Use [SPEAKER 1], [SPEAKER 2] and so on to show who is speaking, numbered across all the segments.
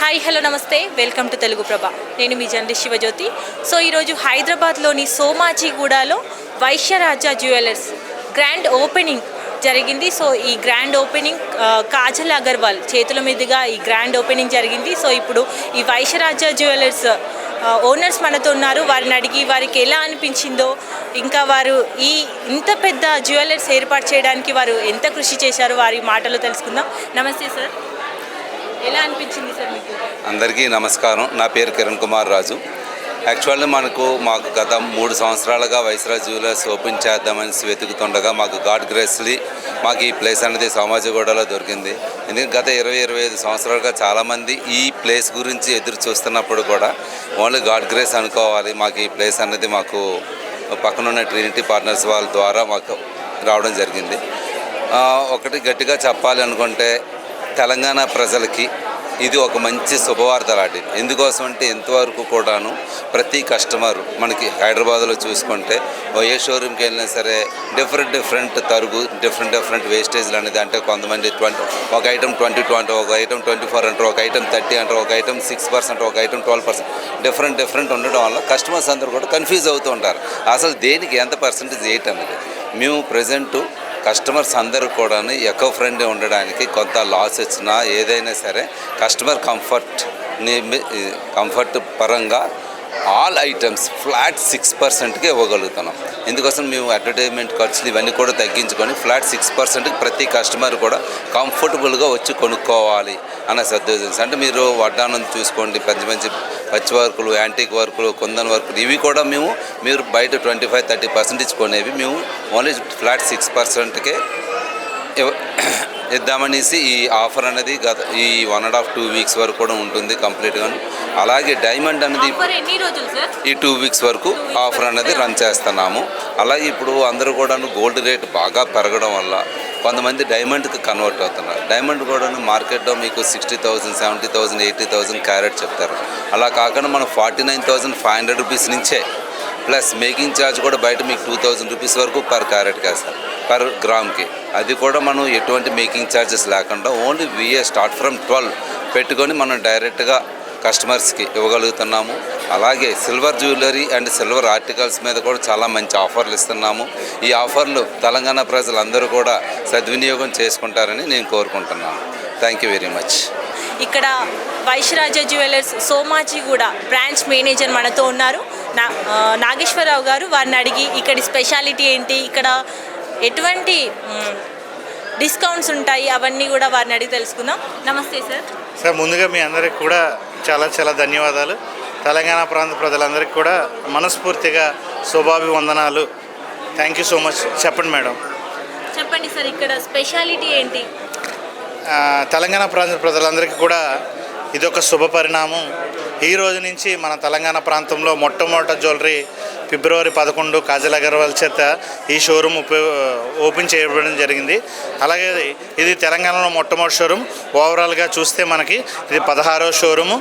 [SPEAKER 1] Hi hello నమస్తే welcome to Telugu ప్రభ. నేను మీ journalist Shivajyothi. So ఈరోజు హైదరాబాద్లోని సోమాజిగూడలో వైశ్యరాజ జ్యువెలర్స్ గ్రాండ్ ఓపెనింగ్ జరిగింది. సో ఈ గ్రాండ్ ఓపెనింగ్ కాజల్ అగర్వాల్ చేతుల మీదుగా ఈ గ్రాండ్ ఓపెనింగ్ జరిగింది. సో ఇప్పుడు ఈ వైశ్యరాజ జ్యువెలర్స్ ఓనర్స్ మనతో ఉన్నారు. వారిని అడిగి వారికి ఎలా అనిపించిందో, ఇంకా వారు ఇంత పెద్ద జ్యువెలర్స్ ఏర్పాటు చేయడానికి వారు ఎంత కృషి చేశారో వారి మాటలో తెలుసుకుందాం. నమస్తే సార్, ఎలా అనిపించింది సార్ మీకు?
[SPEAKER 2] అందరికీ నమస్కారం. నా పేరు కిరణ్ కుమార్ రాజు. యాక్చువల్లీ మాకు గత 3 సంవత్సరాలుగా వైశ్యరాజ్ జ్యువెలర్స్ ఓపెన్ చేద్దామని వెతుకుతుండగా మాకు గాడ్ గ్రేస్లీ మాకు ఈ ప్లేస్ అనేది సోమాజిగూడలో దొరికింది. ఎందుకంటే గత 20-25 సంవత్సరాలుగా చాలామంది ఈ ప్లేస్ గురించి ఎదురు చూస్తున్నప్పుడు కూడా ఓన్లీ గాడ్ గ్రేస్ అనుకోవాలి. మాకు ఈ ప్లేస్ అనేది మాకు పక్కనున్న ట్రినిటీ పార్ట్నర్స్ వాళ్ళ ద్వారా మాకు రావడం జరిగింది. ఒకటి గట్టిగా చెప్పాలి అనుకుంటే తెలంగాణ ప్రజలకి ఇది ఒక మంచి శుభవార్త లాంటిది. ఎందుకోసం అంటే ఇంతవరకు కూడాను ప్రతి కస్టమర్ మనకి హైదరాబాద్లో చూసుకుంటే ఏ షోరూమ్కి వెళ్ళినా సరే డిఫరెంట్ తరుగు డిఫరెంట్ వేస్టేజ్లు అనేది. అంటే కొంతమంది ఒక ఐటమ్ 20 ఒక ఐటమ్ 24 అంటారు, ఒక ఐటమ్ 30 అంటారు, ఒక ఐటమ్ 6%, ఒక ఐటమ్ 12%, డిఫరెంట్ ఉండడం వల్ల కస్టమర్స్ అందరూ కూడా కన్ఫ్యూజ్ అవుతూ ఉంటారు. అసలు దేనికి ఎంత పర్సెంటేజ్ ఏంటన్నది. మేము ప్రజెంటు కస్టమర్స్ అందరూ కూడా ఎకో ఫ్రెండ్లీ ఉండడానికి కొంత లాస్ వచ్చినా ఏదైనా సరే కస్టమర్ కంఫర్ట్ పరంగా ఆల్ ఐటమ్స్ ఫ్లాట్ 6%కి ఇవ్వగలుగుతున్నాం. ఇందుకోసం మేము అడ్వర్టైజ్మెంట్ ఖర్చులు ఇవన్నీ కూడా తగ్గించుకొని ఫ్లాట్ 6%కి ప్రతి కస్టమర్ కూడా కంఫర్టబుల్గా వచ్చి కొనుక్కోవాలి అన్న సద్దేశం. అంటే మీరు వడ్డానం చూసుకోండి, మంచి పచ్చి వర్కులు, యాంటిక్ వర్కులు, కుందన్ వర్కులు, ఇవి కూడా మీరు బయట 25-30% కొనేవి మేము ఓన్లీ ఫ్లాట్ 6%కే ఇద్దామనేసి ఈ ఆఫర్ అనేది ఈ 1.5-2 వీక్స్ వరకు కూడా ఉంటుంది కంప్లీట్గా. అలాగే డైమండ్ అనేది ఈ 2 వీక్స్ వరకు ఆఫర్ అనేది రన్ చేస్తున్నాము. అలాగే ఇప్పుడు అందరూ కూడా గోల్డ్ రేట్ బాగా పెరగడం వల్ల కొంతమంది డైమండ్కి కన్వర్ట్ అవుతున్నారు. డైమండ్ కూడా మార్కెట్లో మీకు 60,000, 70,000, 80,000 క్యారెట్ చెప్తారు. అలా కాకుండా మనం 49,500 రూపీస్ నుంచే ప్లస్ మేకింగ్ ఛార్జ్ కూడా బయట మీకు 2,000 రూపీస్ వరకు పర్ క్యారెట్కి వేస్తారు, పర్ గ్రామ్కి. అది కూడా మనం ఎటువంటి మేకింగ్ ఛార్జెస్ లేకుండా ఓన్లీ స్టార్ట్ ఫ్రమ్ 12 పెట్టుకొని మనం డైరెక్ట్గా కస్టమర్స్కి ఇవ్వగలుగుతున్నాము. అలాగే silver jewellery and silver articles మీద కూడా చాలా మంచి ఆఫర్లు ఇస్తున్నాము. ఈ ఆఫర్లు తెలంగాణ ప్రజలందరూ కూడా సద్వినియోగం చేసుకుంటారని నేను కోరుకుంటున్నాను. Thank you very much.
[SPEAKER 1] ఇక్కడ వైశ్యరాజ జ్యువెలర్స్ సోమాజిగూడ బ్రాంచ్ మేనేజర్ మనతో ఉన్నారు, నాగేశ్వరరావు గారు. వారిని అడిగి ఇక్కడి స్పెషాలిటీ ఏంటి, ఇక్కడ ఎటువంటి డిస్కౌంట్స్ ఉంటాయి, అవన్నీ కూడా వారిని అడిగి తెలుసుకుందాం. నమస్తే సార్.
[SPEAKER 3] సార్, ముందుగా మీ అందరికి కూడా చాలా ధన్యవాదాలు. తెలంగాణ ప్రాంత ప్రజలందరికీ కూడా మనస్ఫూర్తిగా శుభాభివందనాలు. Thank you so much. చెప్పండి మేడం.
[SPEAKER 1] చెప్పండి సార్, ఇక్కడ స్పెషాలిటీ ఏంటి?
[SPEAKER 3] తెలంగాణ ప్రాంత ప్రజలందరికీ కూడా ఇదొక శుభ పరిణామం. ఈ రోజు నుంచి మన తెలంగాణ ప్రాంతంలో మొట్టమొదటి జ్యువెలరీ ఫిబ్రవరి 11 కాజల్ అగర్వాల్ చేత ఈ షోరూమ్ ఓపెన్ చేయబడడం జరిగింది. అలాగే ఇది తెలంగాణలో మొట్టమొదటి షోరూమ్. ఓవరాల్గా చూస్తే మనకి ఇది 16వ షోరూము.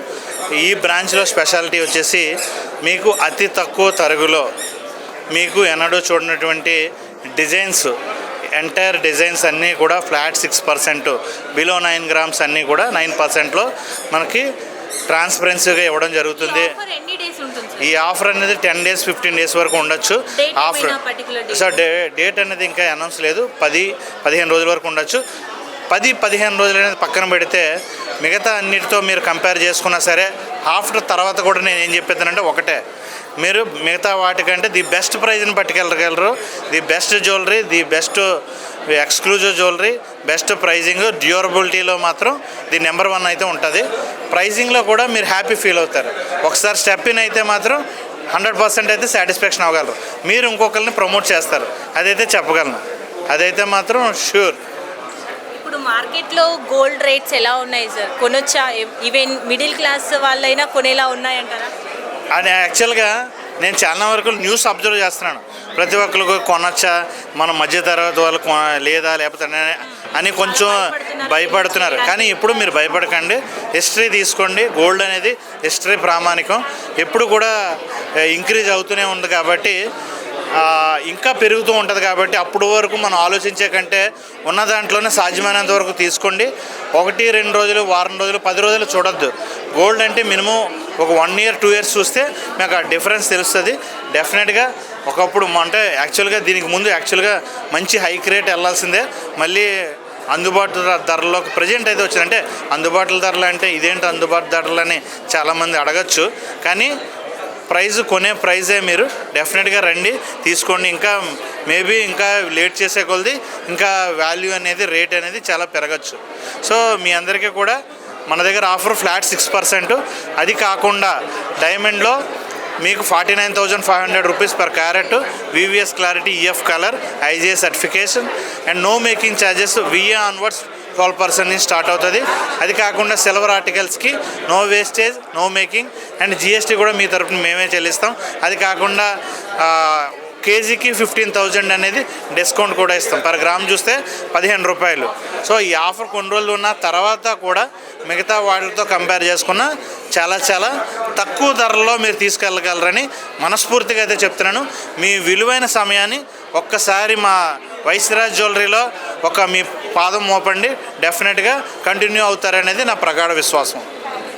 [SPEAKER 3] ఈ బ్రాంచ్లో స్పెషాలిటీ వచ్చేసి మీకు అతి తక్కువ తరుగులో మీకు ఎన్నడూ చూడనటువంటి డిజైన్స్, ఎంటైర్ డిజైన్స్ అన్నీ కూడా ఫ్లాట్ 6%, బిలో 9 గ్రామ్స్ అన్నీ కూడా 9%లో మనకి ట్రాన్స్పరెన్సీగా ఇవ్వడం జరుగుతుంది. ఈ ఆఫర్ అనేది 10 days 15 days వరకు ఉండొచ్చు. ఆఫర్ సార్ డేట్ అనేది ఇంకా అనౌన్స్ లేదు. 10-15 రోజుల వరకు ఉండొచ్చు. 10-15 రోజులు అనేది పక్కన పెడితే మిగతా అన్నిటితో మీరు కంపేర్ చేసుకున్నా సరే ఆఫర్ తర్వాత కూడా నేను ఏం చెప్పేదానంటే ఒకటే, మీరు మిగతా వాటికంటే ది బెస్ట్ ప్రైజ్ని పట్టుకెళ్ళగలరు. The best jewellery, the best exclusive jewellery, best pricing, డ్యూరబిలిటీలో మాత్రం ది నెంబర్ 1 అయితే ఉంటుంది. ప్రైజింగ్లో కూడా మీరు హ్యాపీ ఫీల్ అవుతారు. ఒకసారి స్టెప్ ఇన్ అయితే మాత్రం 100% అయితే సాటిస్ఫాక్షన్ అవ్వగలరు. మీరు ఇంకొకరిని ప్రమోట్ చేస్తారు, అదైతే చెప్పగలను. అదైతే మాత్రం ష్యూర్.
[SPEAKER 1] ఇప్పుడు మార్కెట్లో గోల్డ్ రేట్స్ ఎలా ఉన్నాయి సార్? కొనొచ్చా? ఈవెన్ మిడిల్ క్లాస్ వాళ్ళైనా కొనేలా ఉన్నాయంటారా?
[SPEAKER 3] అని యాక్చువల్గా నేను చాలా వరకు న్యూస్ అబ్జర్వ్ చేస్తున్నాను. ప్రతి ఒక్కరికి కొనొచ్చా, మన మధ్య తరగతి వాళ్ళు లేదా లేకపోతే అని కొంచెం భయపడుతున్నారు. కానీ ఇప్పుడు మీరు భయపడకండి, హిస్టరీ తీసుకోండి. గోల్డ్ అనేది హిస్టరీ ప్రామాణికం, ఎప్పుడు కూడా ఇంక్రీజ్ అవుతూనే ఉంది. కాబట్టి ఇంకా పెరుగుతూ ఉంటుంది కాబట్టి అప్పుడు వరకు మనం ఆలోచించే కంటే ఉన్న దాంట్లోనే సాధ్యమైనంత వరకు తీసుకోండి. 1-2 రోజులు, వారం రోజులు, 10 రోజులు చూడొద్దు. గోల్డ్ అంటే మినిమం ఒక 1 year 2 years చూస్తే మీకు ఆ డిఫరెన్స్ తెలుస్తుంది. డెఫినెట్గా ఒకప్పుడు అంటే యాక్చువల్గా దీనికి ముందు యాక్చువల్గా మంచి హైక్ రేట్ వెళ్ళాల్సిందే. మళ్ళీ అందుబాటు ధరలోకి ప్రజెంట్ అయితే వచ్చింది. అంటే అందుబాటు ధరలు అంటే ఇదేంటి అందుబాటు ధరలు అని చాలామంది అడగచ్చు. కానీ కొనే ప్రైజే మీరు డెఫినెట్గా రండి, తీసుకోండి. ఇంకా మేబీ ఇంకా లేట్ చేసే కొలది ఇంకా వాల్యూ అనేది రేట్ అనేది చాలా పెరగచ్చు. సో మీ అందరికీ కూడా మన దగ్గర ఆఫర్ ఫ్లాట్ 6%. అది కాకుండా డైమండ్లో మీకు 49,500 rupees per carat, VVS clarity, EF colour, IGI certification and no making charges VA onwards 12% నుంచి స్టార్ట్ అవుతుంది. అది కాకుండా సిల్వర్ ఆర్టికల్స్కి no wastage, no making and GST కూడా మీ తరఫున మేమే చెల్లిస్తాం. అది కాకుండా కేజీకి 15,000 అనేది డిస్కౌంట్ కూడా ఇస్తాం. పర్ గ్రామ్ చూస్తే 15 రూపాయలు. సో ఈ ఆఫర్ కొన్ని రోజులు ఉన్న తర్వాత కూడా మిగతా వాటితో కంపేర్ చేసుకున్న చాలా చాలా తక్కువ ధరల్లో మీరు తీసుకెళ్ళగలరని మనస్ఫూర్తిగా అయితే చెప్తున్నాను. మీ విలువైన సమయాన్ని ఒక్కసారి మా వైశ్యరాజ్ జ్యువెలరీలో మీ పాదం మోపండి. డెఫినెట్గా కంటిన్యూ అవుతారనేది నా ప్రగాఢ విశ్వాసం.